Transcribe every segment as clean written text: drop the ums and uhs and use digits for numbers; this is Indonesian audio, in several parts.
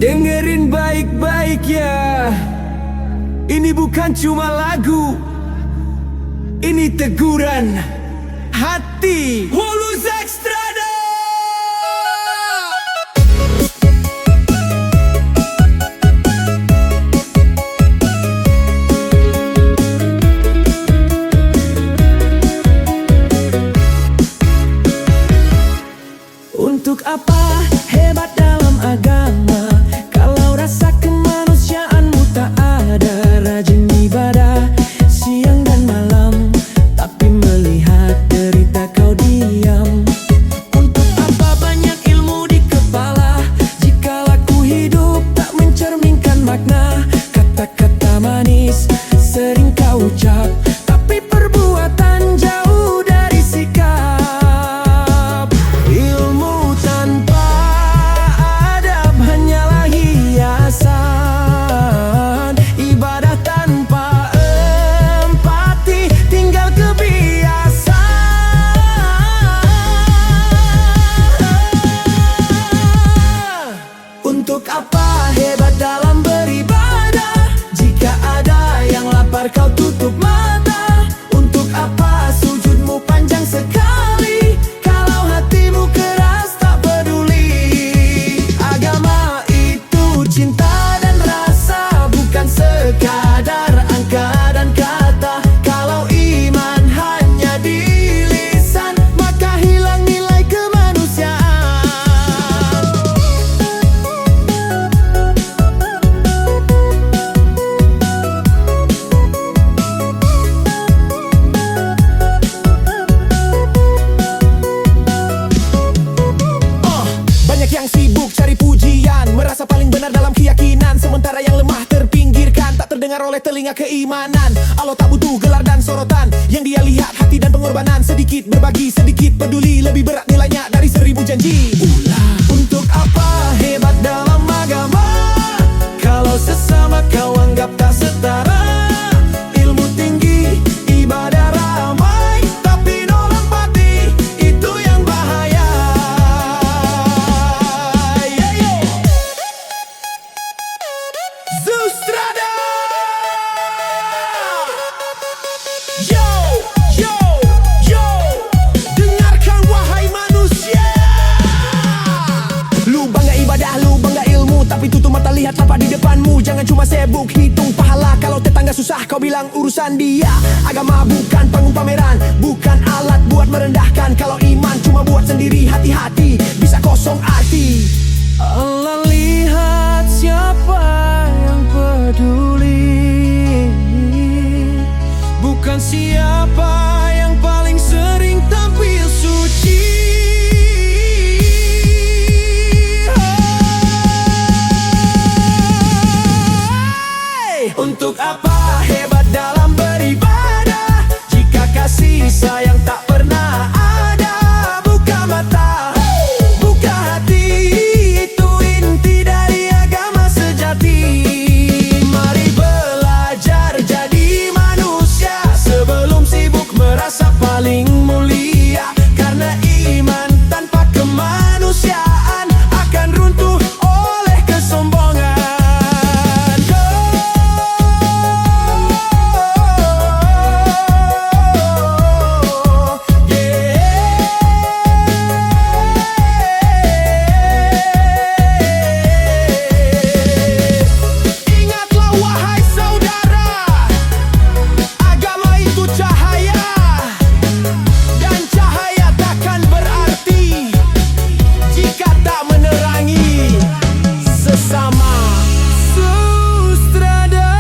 Dengerin baik-baik ya, ini bukan cuma lagu, ini teguran hati. Wolus Extrada. Untuk apa hebat dalam agama kalau rasa kemanusiaanmu tak ada? Rajin ibadah siang dan malam, tapi melihat derita kau diam. Untuk apa banyak ilmu di kepala jika laku hidup tak mencerminkan makna? Kata-kata manis sering kau ucap, tapi perbuatan jauh dari sikap. Ilmu tanpa adab hanyalah hiasan, ibadah tanpa empati tinggal kebiasaan. Untuk apa hebat dalam beribadah jika ada yang lapar kau tutup mata? Untuk apa sujudmu panjang sekali kalau hatimu keras tak peduli? Agama itu cinta dan rasa, bukan sekadar angka dan kata. Kalau iman hanya di lisan, maka hilang nilai kemanusiaan. Banyak yang sibuk cari pujian, merasa paling benar dalam keyakinan, sementara yang lemah terpinggirkan, tak terdengar oleh telinga keimanan. Allah tak butuh gelar dan sorotan, yang dia lihat hati dan pengorbanan. Sedikit berbagi, sedikit peduli, lebih berat nilainya dari 1000 janji. Untuk apa hebat dalam agama kalau sesama kau anggap tak setara? Ilmu tinggi, ibadah ramai, tapi nol empati, itu yang bahaya. Zustrada. Yo, yo, yo, dengarkan wahai manusia. Lu bangga ibadah, lu bangga ilmu, tapi tutup mata lihat apa di depanmu. Jangan cuma sibuk hitung pahala, kalau tetangga susah kau bilang urusan dia. Agama bukan panggung pameran, bukan alat buat merendahkan. Kalau iman cuma buat sendiri, hati-hati bisa kosong arti. Allah lihat siapa yang peduli, bukan siapa yang paling sering tampil suci. Untuk apa hebat dalam beribadah jika kasih sayang tak pernah ada? Buka mata, buka hati, itu inti dari agama sejati. Mari belajar jadi manusia sebelum sibuk merasa paling mulia. Karena iman tanpa kemanusiaan akan runtuh oleh kesombongan. Ingatlah wahai saudara, agama itu cahaya, dan cahaya takkan berarti jika tak menerangi sesama. Zustrada.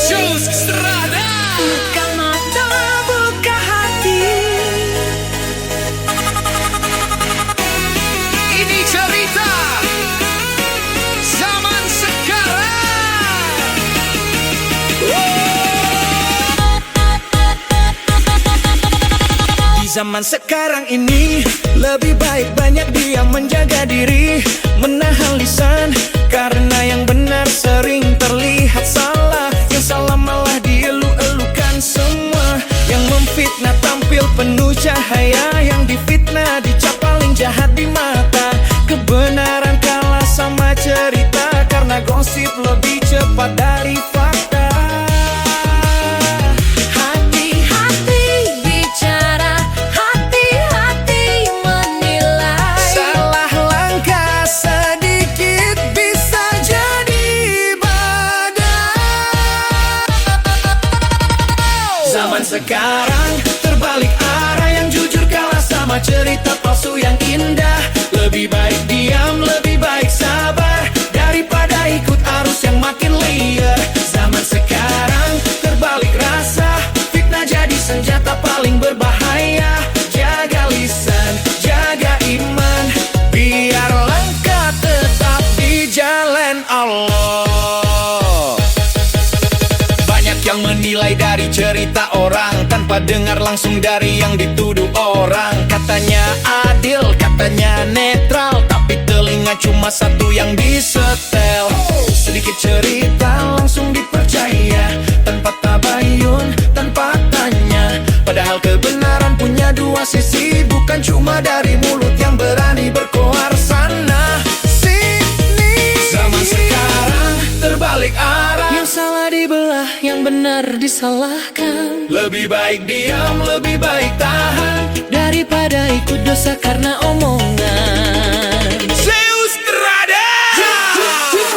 Zustrada. Buka mata, buka hati. Ini cerita zaman sekarang. Di zaman sekarang ini lebih baik banyak diam, menjaga diri, menahan lisan, karena yang benar sering terlihat salah, yang salah malah dielu-elukan semua. cahaya yang difitnah, dicap paling jahat di mata. Kebenaran kalah sama cerita, karena gosip lebih cepat dari fakta. Hati-hati bicara, hati-hati menilai. Salah langkah sedikit bisa jadi badai. Zaman sekarang terbalik arah, yang jujur kalah sama cerita palsu yang indah. Lebih baik diam, lebih baik sabar, daripada ikut arus yang makin liar. Zaman sekarang terbalik rasa, fitnah jadi senjata paling berbahaya. Jaga lisan, jaga iman, biar langkah tetap di jalan Allah. Banyak yang menilai dari cerita orang, tanpa dengar langsung dari yang dituduh orang. Katanya adil, katanya netral, tapi telinga cuma satu yang disetel. Sedikit cerita langsung dipercaya, tanpa tabayun, tanpa tanya. Padahal kebenaran punya dua sisi, bukan cuma dari mulut yang berani berkoar sana sini. Zaman sekarang terbalik arah, Yang salah dibelah, yang benar disalahkan. lebih baik diam, lebih baik tahan, Daripada ikut dosa karena omongan. Zeus Trada.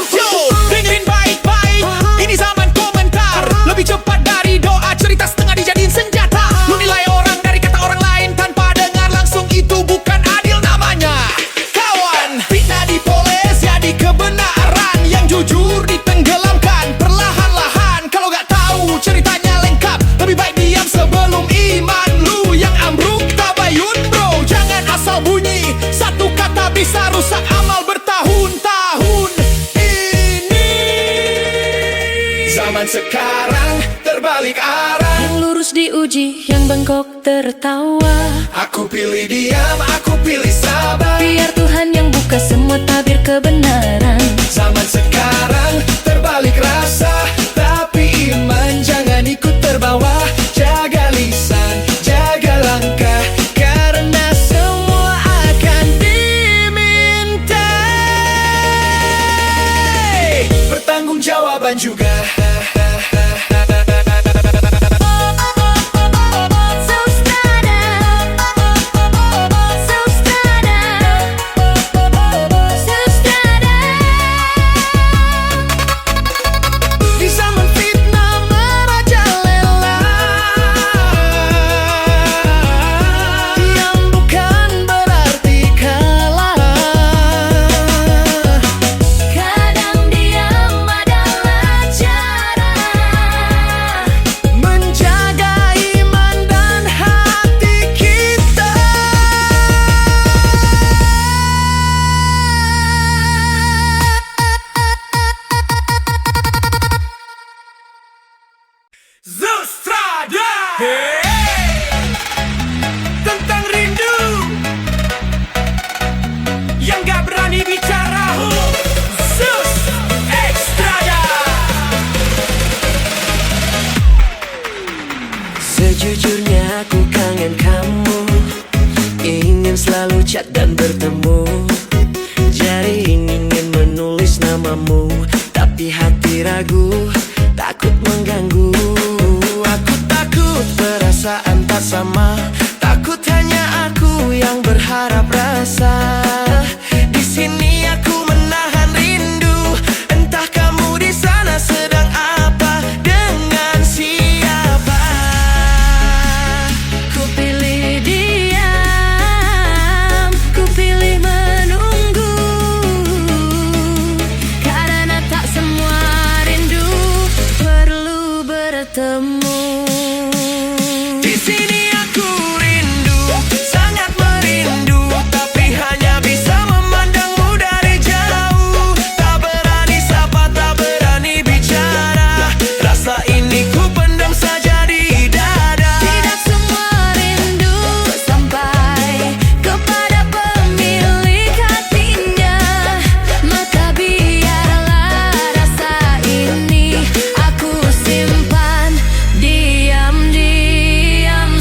Yo, dengerin baik-baik, ini zaman komentar. Lebih cepat dari doa, cerita setengah dijadiin senjata. Lu nilai orang dari kata orang lain tanpa dengar langsung, itu bukan adil namanya. Kawan, fitnah dipoles jadi kebenaran, yang jujur ditenggelamkan perlahan-lahan. Kalau gak tahu ceritanya lengkap, lebih baik diam sebelum iman lu yang ambruk. Tabayun bro, jangan asal bunyi, satu kata bisa rusak amal bertahun-tahun ini. Zaman sekarang terbalik arah, Yang lurus diuji, yang bengkok tertawa. aku pilih diam, aku pilih sabar. Biar Tuhan yang buka semua tabir kebenaran. Zaman sekarang terbalik rasa, tapi iman jangan ikut terbawa. Jaga lisan, jaga langkah, karena semua akan dimintai pertanggungjawaban juga. Di zaman fitnah merajalela, diam bukan berarti kalah. Kadang diam adalah cara menjaga iman dan hati kita. Zeus Trada. Tentang rindu yang gak berani bicara, Zeus Extrada. Sejujurnya aku kangen kamu, ingin selalu chat dan bertemu. Jari ingin menulis namamu, tapi hati ragu, takut mengganggu. Aku takut perasaan tak sama, takut hanya aku yang berharap rasa. Di sini aku menahan rindu, entah kamu di sana sedang apa, dengan siapa. Ku pilih diam, ku pilih menunggu, karena tak semua rindu perlu bertemu. Di sini aku rindu, sangat merindu, tapi hanya bisa memandangmu dari jauh. Tak berani sapa, tak berani bicara, rasa ini ku pendam saja di dada. Tidak semua rindu sampai kepada pemilik hatinya, maka biarlah rasa ini aku simpan diam-diam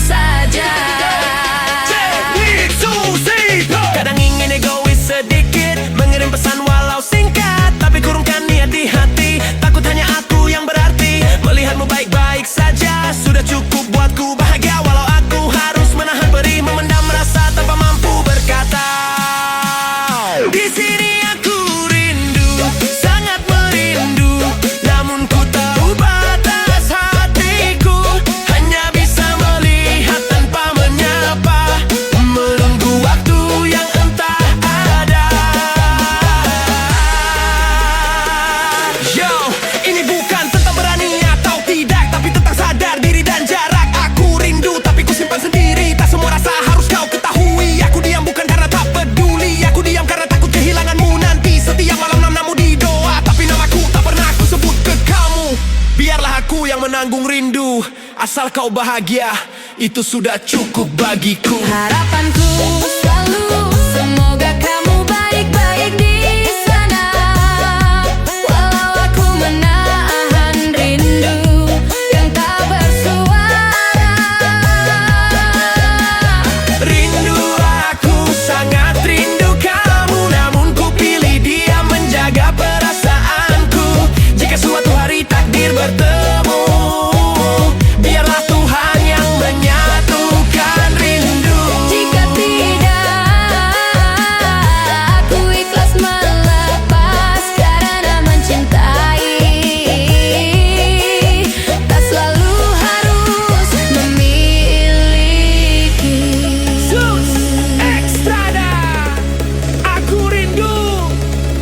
saja. rindu. Asal kau bahagia, itu sudah cukup bagiku. Harapanku selalu semoga kamu baik-baik di sana. Walau aku menahan rindu yang tak bersuara. Rindu aku, sangat rindu kamu. Namun ku pilih diam menjaga perasaanku. Jika suatu hari takdir bertemu, biarlah Tuhan yang menyatukan rindu. Jika tidak, aku ikhlas melepas karena mencintai. Tak selalu harus memiliki. Zeus Extrada, aku rindu,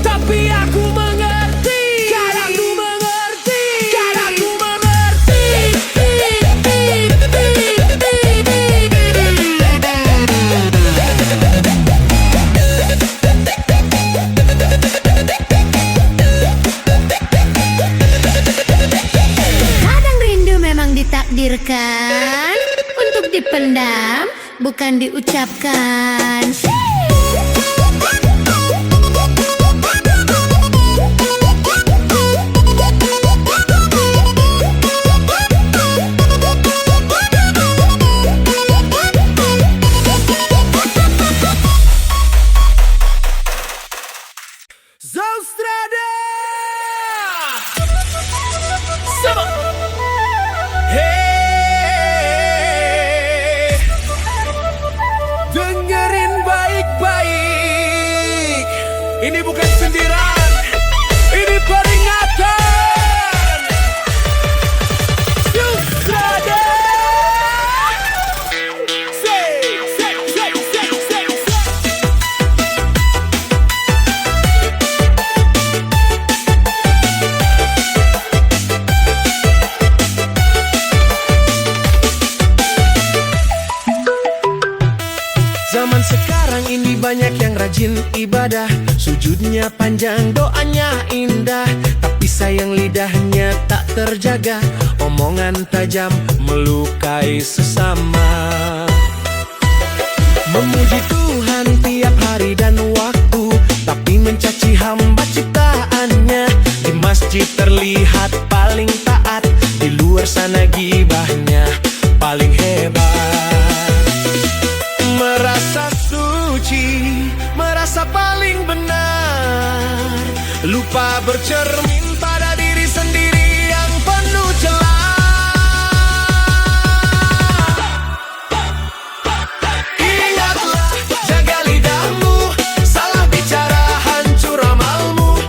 tapi aku mengerti. Kan aku mengerti, kan aku mengerti. Kadang rindu memang ditakdirkan untuk dipendam, bukan diucapkan. Zaustrada, sama. Hey, dengerin baik-baik. Ini bukan sindiran, ini peringatan. Zaustrada. Say, say, say, say, say, say. Zaman sekarang ini banyak yang rajin ibadah, sujudnya panjang, doanya indah. Tapi sayang lidahnya tak terjaga, omongan tajam melukai sesama. Memuji Tuhan tiap hari dan waktu, tapi mencaci hamba ciptaannya. Di masjid terlihat paling taat, di luar sana gibahnya paling hebat. Merasa suci, merasa paling benar, lupa bercermin pada diri sendiri yang penuh celah. Ingatlah, jaga lidahmu, salah bicara hancur amalmu.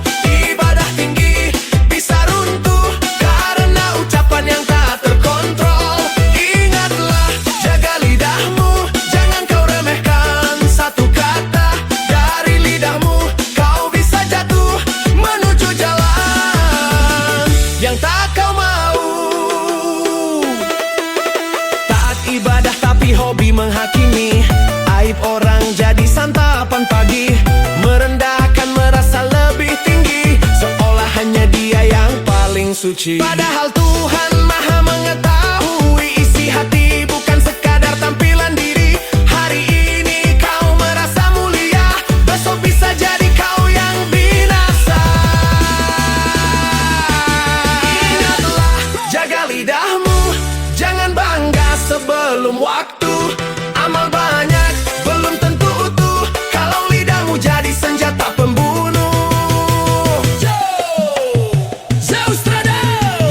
Ibadah tinggi bisa runtuh karena ucapan yang tak terkontrol. Ingatlah, jaga lidahmu, jangan kau remehkan satu kata dari lidahmu. Kau bisa jatuh menuju jalan yang tak kau mau. Taat ibadah tapi hobi menghakimi, aib orang jadi santapan pagi. Merendahkan merasa lebih tinggi, seolah hanya dia yang paling suci. Padahal Tuhan maha mengetahui isi hati, bukan sekadar tampilan diri. Hari ini kau merasa mulia, besok bisa jadi kau yang binasa. Ingatlah, jaga lidahmu, jangan bangga sebelum waktu. Amal banyak, belum tentu utuh, kalau lidahmu jadi senjata pembunuh. Zaustrada,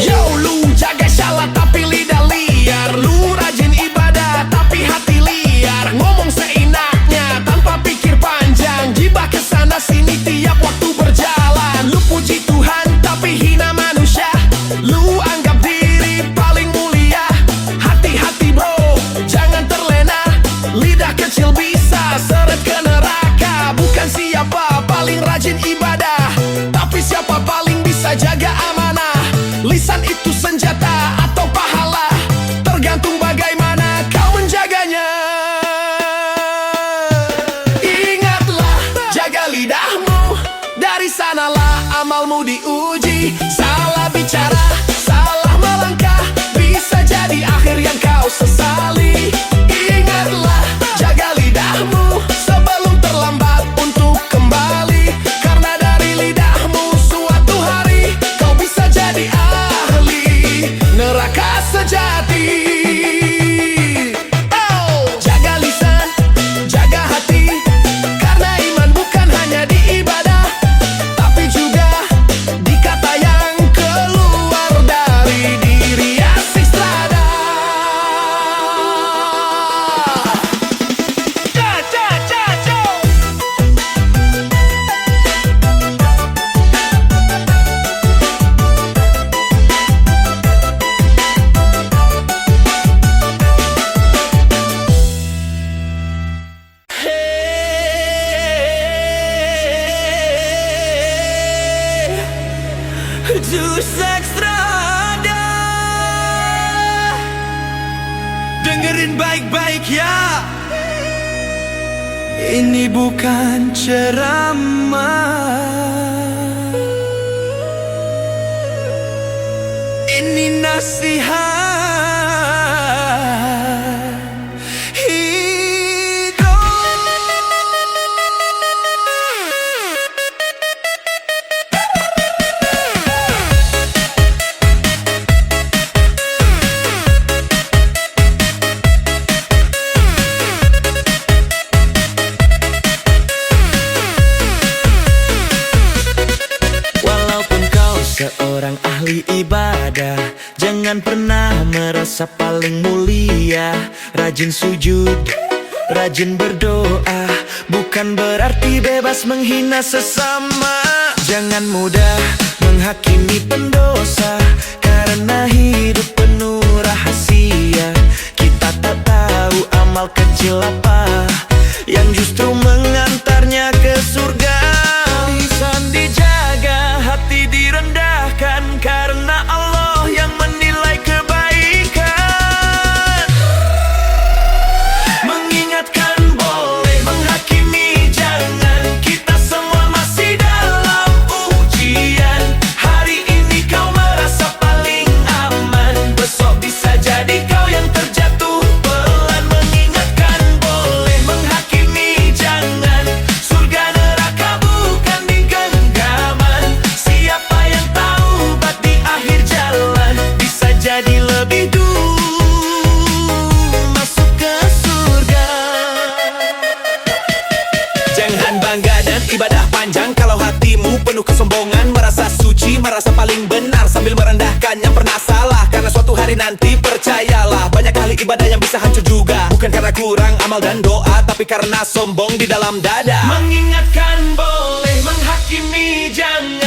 yo lu jaga shalat tapi lidah liar. Lu rajin ibadah tapi hati liar. Ngomong seenaknya tanpa pikir panjang, gibah kesana sini tiap waktu berjalan. Lu puji Tuhan tapi hina manusia, lu anggap diri paling mulia. Hati-hati bro, jangan dengerin baik-baik ya. Ini bukan ceramah, ini nasihat hidup. Walaupun kau seorang ahli ibadah, jangan pernah merasa paling mulia. Rajin sujud, rajin berdoa, bukan berarti bebas menghina sesama. Jangan mudah menghakimi pendosa, karena hidup penuh rahasia. Kita tak tahu amal kecil apa yang justru mengantarnya ke surga. Lisan dijaga, hati direndahkan, karena Allah yang menilai kebaikan. Mengingatkan boleh, menghakimi jangan. Kita semua masih dalam ujian. Hari ini kau merasa paling aman, besok bisa jadi kau yang terjatuh pelan. Mengingatkan boleh, menghakimi jangan. Surga neraka bukan di genggaman. Siapa yang tahu bat di akhir jalan, bisa jadi lebih dulu masuk ke surga. Jangan bangga dan ibadah panjang kalau hatimu penuh kesombongan, merasa suci, merasa paling benar sambil merendahkan yang pernah salah. Karena suatu hari nanti percayalah, banyak ahli ibadah yang bisa hancur juga, bukan karena kurang amal dan doa, tapi karena sombong di dalam dada. Mengingatkan boleh, menghakimi jangan.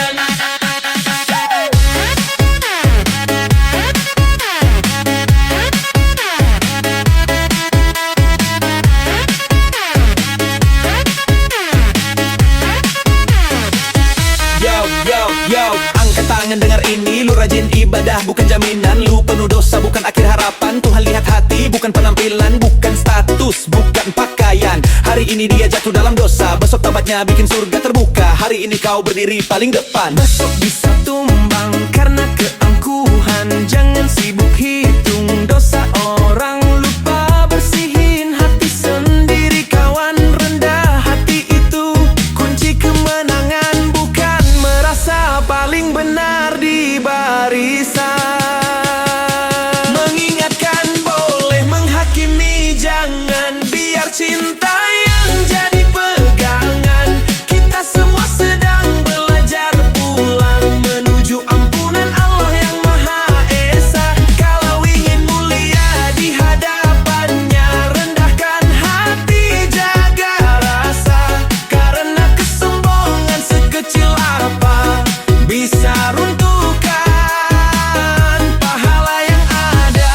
Yo, angkat tangan dengar ini. Lu rajin ibadah bukan jaminan lu penuh dosa, bukan akhir harapan. Tuhan lihat hati bukan penampilan, bukan status, bukan pakaian. Hari ini dia jatuh dalam dosa, besok tobatnya bikin surga terbuka. Hari ini kau berdiri paling depan, Besok bisa tumbang karena keangkuhan. Jangan sibuk hitung dosa orang, lupa bersihin hati sendiri kawan. Rendah hati itu kunci kemenangan, bukan merasa paling benar di barisan. Mengingatkan boleh, menghakimi jangan. Biar cinta yang jadi pegangan. Kita semua sedang belajar pulang menuju ampunan Allah yang Maha Esa. Kalau ingin mulia di hadapannya, rendahkan hati, jaga rasa. Karena kesombongan sekecil apa bisa runtuhkan pahala yang ada.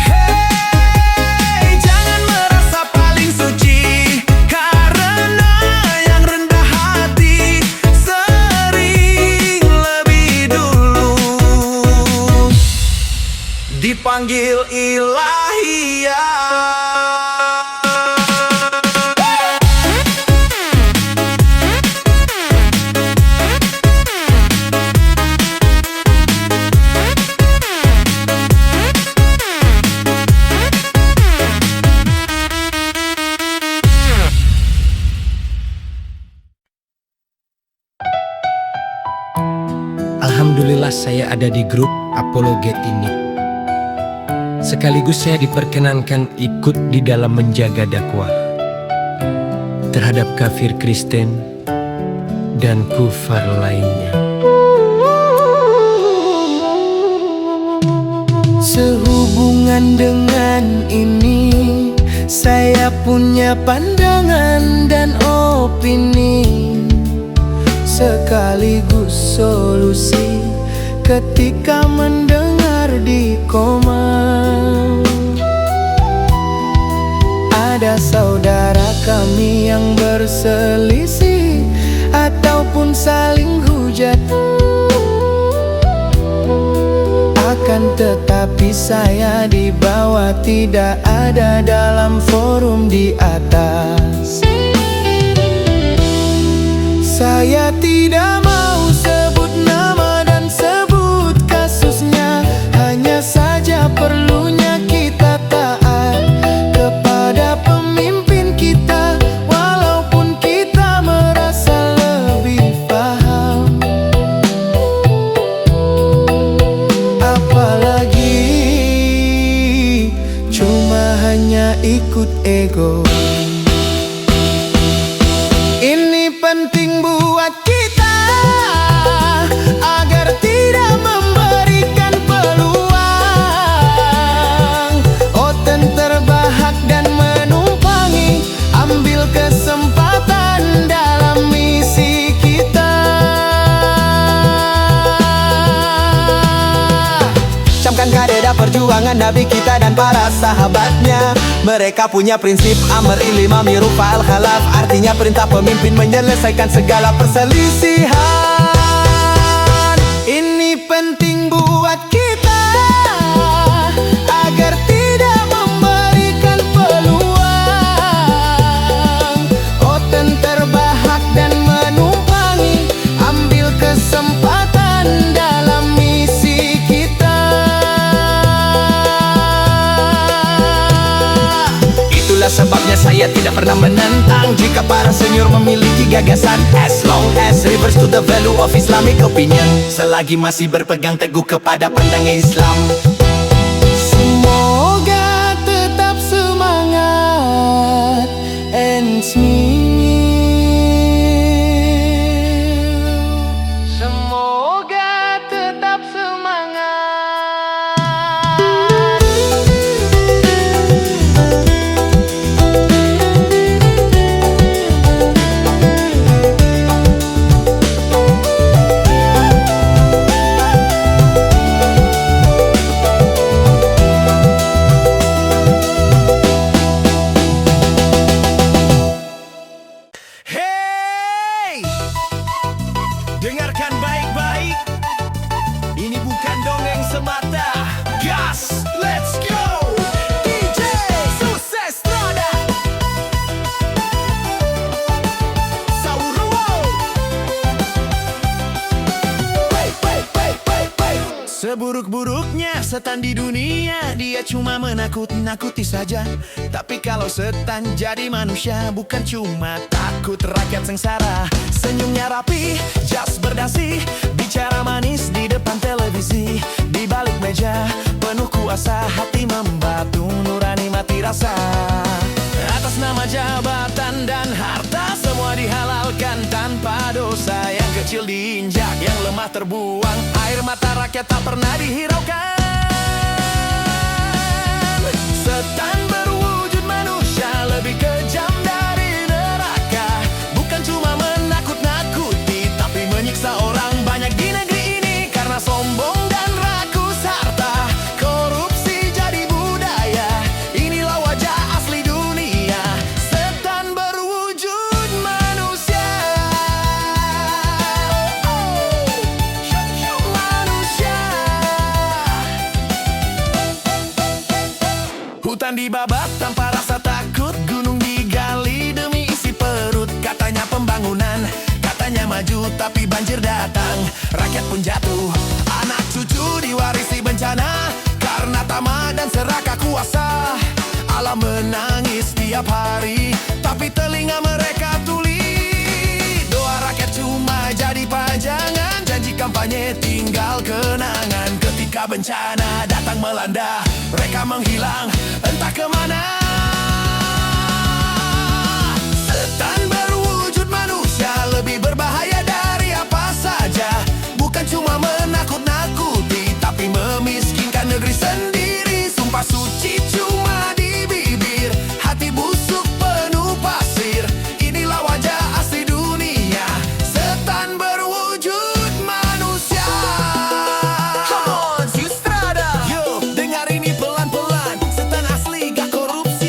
Hey, jangan merasa paling suci, karena yang rendah hati sering lebih dulu dipanggil ilahiyah. Alhamdulillah saya ada di grup Apologet ini. Sekaligus saya diperkenankan ikut di dalam menjaga dakwah terhadap kafir Kristen dan kufar lainnya. Sehubungan dengan ini, saya punya pandangan dan opini, sekaligus solusi ketika mendengar di koma. berselisih ataupun saling hujat. Akan tetapi saya di bawah, tidak ada dalam forum di atas. Saya tidak mau sebut nama dan sebut kasusnya, hanya saja perlunya kita taat kepada pemimpin kita, walaupun kita merasa lebih paham. Apalagi cuma hanya ikut ego. Ini penting buat kita agar tidak memberikan peluang Oten terbahak dan menumpangi, ambil kesempatan dalam misi kita. Camkan kadeda perjuangan Nabi kita dan para sahabatnya. Mereka punya prinsip amr ilma ma'ruf al khalaf, artinya perintah pemimpin menyelesaikan segala perselisihan. Ini penting buat kita agar tidak memberikan peluang Oten terbahak dan menumpangi, ambil kesempatan dalam misi kita. Itulah sebabnya saya tidak pernah menentang jika para senior memiliki gagasan, as long as refers to the value of Islamic opinion, selagi masih berpegang teguh kepada pandangan Islam. Semoga tetap semangat and smile. Semoga tetap semangat. Hey, dengarkan baik-baik, ini bukan dongeng semata. Gas, let's go. DJ Sukses Strada Sauruo. Seburuk-buruknya setan di dunia, dia cuma menakut-nakuti saja. Tapi kalau setan jadi manusia, bukan cuma takut rakyat sengsara. Senyumnya rapi, jas berdasi, bicara manis di depan televisi. Di balik meja, penuh kuasa, hati membatu, nurani mati rasa. Atas nama jabatan dan harta, semua dihalalkan tanpa dosa. Yang kecil diinjak, yang lemah terbuang, air mata rakyat tak pernah dihiraukan. Setan berwujud manusia, lebih kejam dari neraka. Bukan cuma menakut-nakuti, tapi menyiksa orang banyak di negeri ini. Karena sombong dan rakus harta, korupsi jadi budaya. Inilah wajah asli dunia, setan berwujud manusia. Manusia. Hutan dibabat tanpa rasa takut, gunung digali demi isi perut. Katanya pembangunan, katanya maju, tapi banjir datang, rakyat pun jatuh. Anak cucu diwarisi bencana, karena tamak dan serakah kuasa. Alam menangis tiap hari, tapi telinga mereka tuli. Doa rakyat cuma jadi pajangan, janji kampanye tinggal kenangan. Ketika bencana datang melanda, mereka menghilang entah kemana. Setan berwujud manusia, lebih berbahaya dari apa saja. Bukan cuma menakut-nakuti, tapi memiskinkan negeri sendiri. Sumpah suci cuma di bibir, hati busuk penuh pasir. Inilah wajah asli dunia, setan berwujud manusia. Come on, Strada. Yo, dengar ini pelan-pelan, setan asli gak korupsi.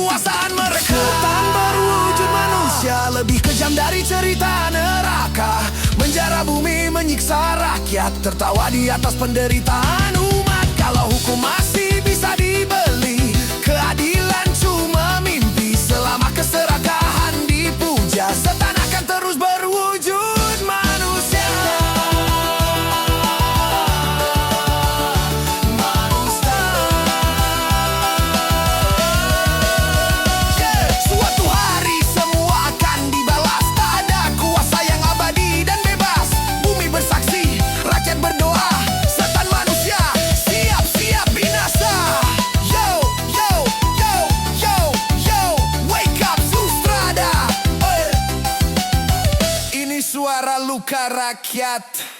kekuasaan mereka. Setan berwujud manusia, lebih kejam dari cerita neraka. Menjara bumi, menyiksa rakyat, tertawa di atas penderitaan umat. Kalau hukum masih bisa dibeli, keadilan cuma mimpi. Selama keserakahan dipuja, setan akan terus berwujud manusia. Suatu hari semua akan dibalas. Tak ada kuasa yang abadi dan bebas. Bumi bersaksi, rakyat berdoa. Setan manusia siap-siap binasa. Yo, yo, yo, yo, yo, wake up Sustrada. Ini suara luka rakyat.